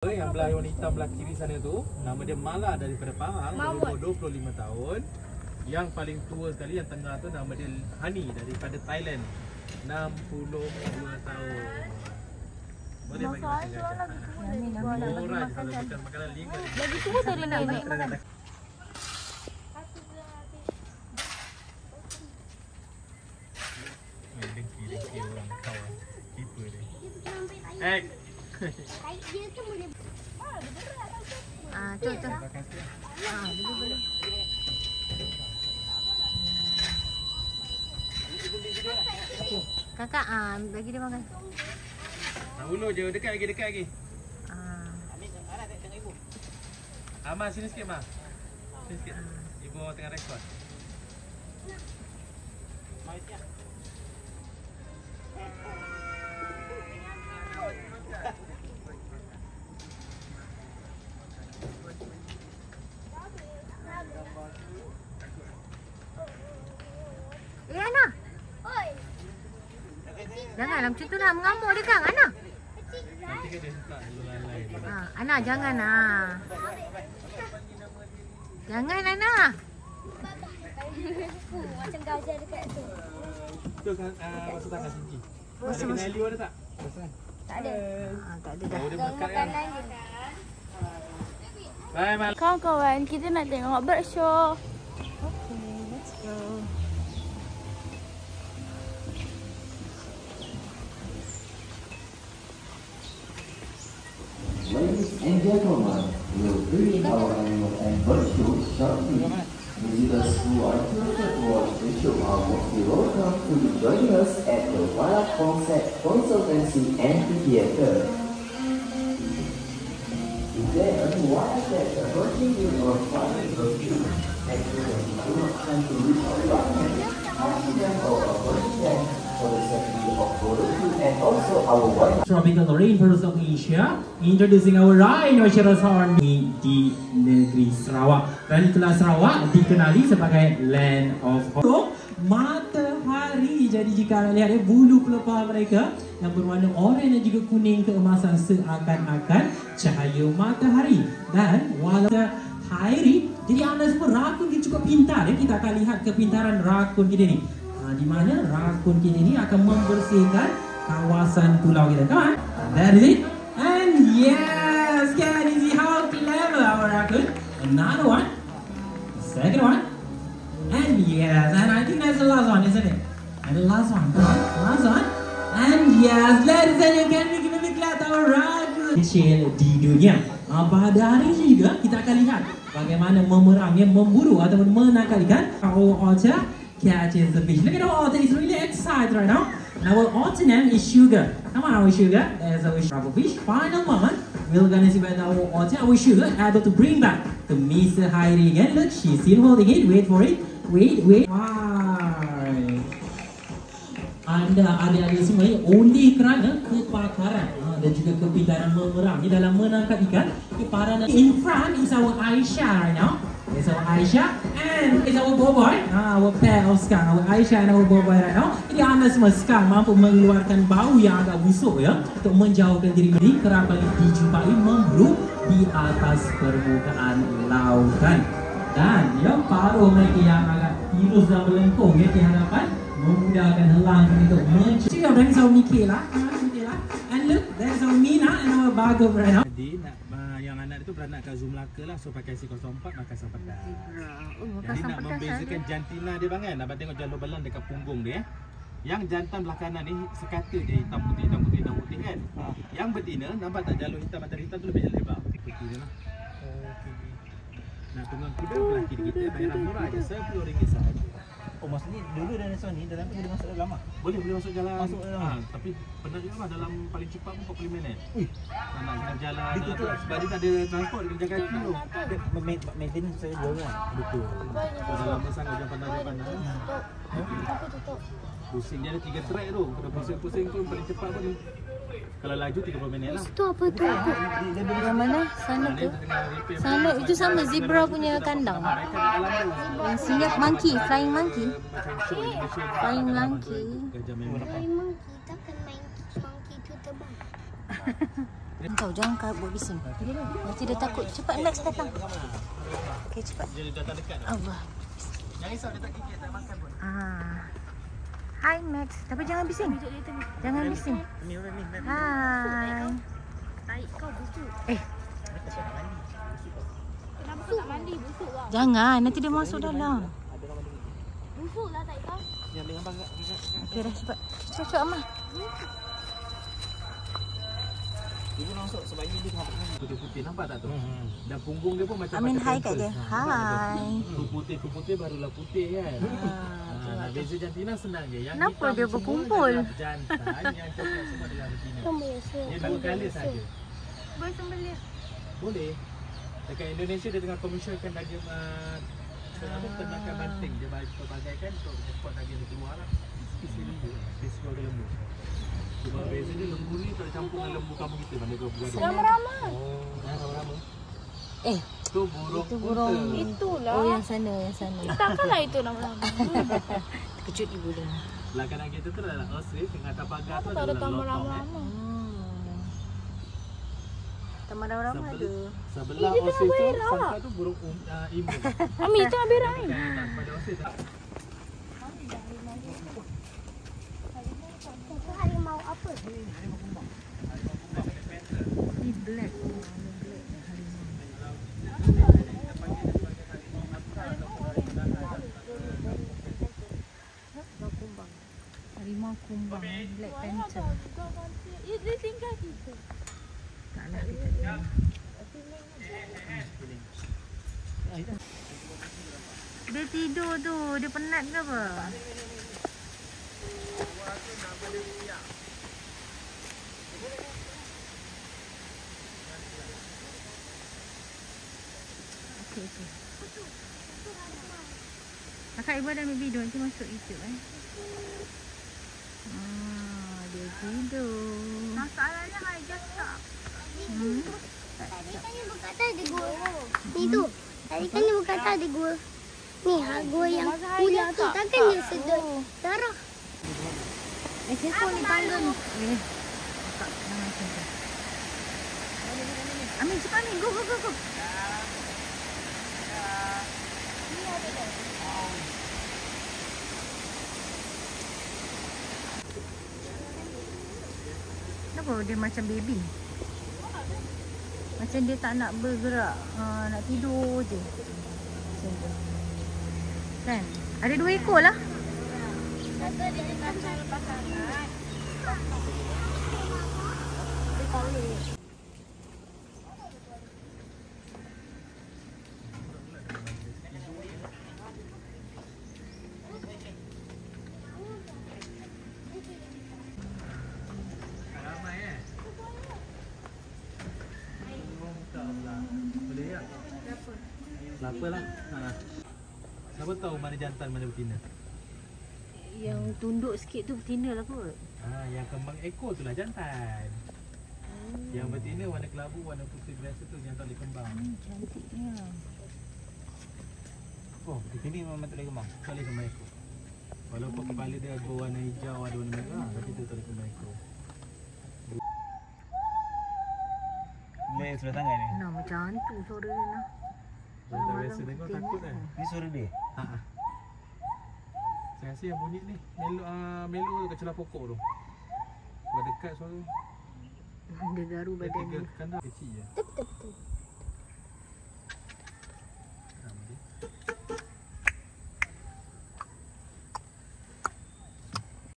Yang belah warna hitam belah kiri sana tu, nama dia Mala daripada Pahang, berumur 25 tahun. Yang paling tua sekali yang tengah tu nama dia Hani daripada Thailand, 62 tahun. Boleh bagi makan gajah. Murah je kalau makan makanan 5. Lagi tua tadi nenek makan. Dengki orang kawan tipu dia. Dia tu boleh. Tu. Boleh. Okey. Kakak bagi dia makan. Ulur je, dekat lagi. Tengok ibu. Amah sini sikit, Mah. Sini sikit. Ibu tengah rekod. Ana. Oi. Janganlah macam tu lah, mengamuk dia kan, Ana. Nanti kan dia suka lalai. Ana jangan Jangan Ana. Macam gajah dekat tu. Tu kan basuh tangan Sinci. Ada kena Elio ada tak? Basuh kan? Tak ada. Tak ada dah. Oh, dia makan kan? Bye, Mal. Kawan-kawan, kita nak tengok bird show. Okay, let's go. Ladies and gentlemen, we'll begin our annual and bird show shortly. Visitors who are interested to watch the show are mostly welcome to join us at the Wala Consultancy and Theatre. If there are any wildcats approaching you or flying the view, make sure that you do not tend to reach out your hand, accident or avoid them for the safety of both of you and also our wild. Tropical rainforest of Asia, introducing our rhinoceros horn di negeri Sarawak. Dan itulah Sarawak dikenali sebagai land of horn. Matahari, jadi jika anda lihat bulu pelepah mereka yang berwarna oranye dan juga kuning keemasan seakan-akan cahaya matahari. Dan walau hari, jadi anda semua rakun dia cukup pintar ya. Kita akan lihat kepintaran rakun kita ni. Di mana rakun kita ni akan membersihkan kawasan pulau kita, kan? That is it. And yes, can you see how clever our rakun? Another one, second one, and yes, and I think that's the last one, isn't it? And the last one, come on, last one, and yes, ladies and gentlemen, can we give a big clap to our rakun kecil di dunia? Pada hari ini juga kita akan lihat bagaimana memerangnya, memburu ataupun menangkap our otter catches the fish. Look at our otter, is really excited right now. And our otter name is Sugar. Come on, our Sugar. There's our rubber fish. Final moment, we're gonna see whether our otter, our Sugar, able to bring back to Mr. Hairi again. Look, she's still holding it. Wait for it. Wait. Why? Anda adik-adik semua ini only kerana kepakaran dan juga kepintaran memerang dalam menangkap ikan. In front is our Aisyah right now. It's our Aisyah and it's our boboy. Our pair of skunk, our Aisyah and our boboy right now. Jadi anda semua skunk mampu mengeluarkan bau yang agak busuk ya untuk menjauhkan diri ini kerap kali dijumpai memburu di atas permukaan lautan. Dan ya paruh mereka yang agak tirus dan melengkung ya di hadapan memudahkan helang untuk mencuri. Orang sama Mikela, and look, there's our Mina and our Bagum right now. Jadi yang anak itu beranak kat Zoom Melaka lah, so pakai C04 Makassar pedas. Jadi nak membezakan jantina dia bang kan, dapat tengok jalur belang dekat punggung dia. Yang jantan belah kanan ni sekata dia hitam putih kan. Yang betina nampak tak jalur hitam antara hitam tu lebih lebar. Betul lah. Nak tunggang kuda belah kiri kita bayaran murah je RM10 sahaja. Oh, maksudnya dulu dinosaur ni dalam tu boleh masuk dalam ah? Boleh masuk jalan. Masuk dalam. Tapi pernah juga lah dalam paling cepat pun 40 minit. Nak jalan jalan. Betul. Sebab dia tak ada transport, dia kena jaga kaki tu. Maintenance saya jauh kan? Betul. Dah lama sangat hujan pandang. Apa tutup? Pusing dia ada 3 track tu. Kalau pusing-pusing tu paling cepat pun kalau laju 30 minit lah. Itu apa tu? Yang mana? Sana tu. Sana itu sama zebra punya kandang. Yang siap monkey, flying monkey. Flying monkey. Gajah memang. Flying monkey, takkan monkey tu terbang. Kau jangan kau buat bising. Nanti dia takut. Cepat Max datang. Okey, cepat. Dia datang dekat. Allah. Jangan risau, dia tak kikir, tak makan pun. Hai Max. Tapi jangan bising. Jangan bising. Hai. Tarik kau busuk. Kenapa kau tak mandi? Busuk lah. Jangan. Nanti dia masuk dalam. Busuk lah tarik kau. Okey dah cepat. Cepat Amal. Ibu masuk sebab ini dia tengah pakai. Putih-putih nampak tak tu? Dan punggung dia pun macam Amin macam hai kat pampers. dia. Hai. Tu putih barulah putih kan. Beza jantina senang je. Yang Kenapa hitam dia semua berkumpul? adalah jantan, yang coklat semua adalah betina. Dia dua kali saja. Boleh sembelih. Boleh. Dekat Indonesia dia tengah komersialkan daging ternakan banting. Dia bagaikan untuk ekspor daging dia keluar lah. Spesies lembu. Spesies keluarga lembu. Cuma beza dia lembu ni tak campur dengan lembu kampung kita. Mana kau buat Rama-rama. Rama-rama. Itu Tu burung burung. unta. Itulah. Oh yang sana, yang sana. Takkanlah itu rama-rama. Terkejut ibu dia. Belakang kita tu adalah ostrich dengan atas pagar tu Tak ada adalah tamu lotong. rama-rama. Taman Rama ada. Sebelah ostrich tu sangka tu burung imun. Ami itu nak berak ni. Tak pada ostrich tak. Harimau apa? Ni black. Harimau kumbang. Black Panther. Dia tinggal situ. Taklah dia tak ada. Dia tidur tu. Dia penat ke apa? Okey. Kakak ibu ada ambil video nanti masuk YouTube dia tidur. Masalahnya Hajar tak. Tadi kan dia berkata ada gua. Ni tu. Tadi kan dia berkata ada gua. Ni gua yang ular tu. Takkan dia sedut darah. Siapa ni tangga ni? Tak, jangan macam tu. Amin cepat ni. Go. Kenapa dia macam baby? Macam dia tak nak bergerak, nak tidur je. Macam tu. Kan? Ada 2 ekor lah. Kata dia nak cari pasangan. Lapalah. Siapa tahu mana jantan mana betina? Yang tunduk sikit tu betina lah kot. Yang kembang ekor tu lah jantan. Yang betina warna kelabu, warna putih biasa tu yang tak boleh kembang. Cantiknya. Oh, di sini memang tak boleh kembang. Tak boleh kembang ekor. Walaupun kepala dia berwarna hijau, ada warna merah, tapi tu tak boleh kembang ekor. Boleh sebelah tangan ni. Nah, macam hantu suara dia nah. Jantan biasa dengar takut kan? Ni suara dia. Saya rasa yang bunyi ni Melo kat celah pokok tu. Buat dekat suara. Dia garu Dia badan tiga dia. kandang kecil je. Betul.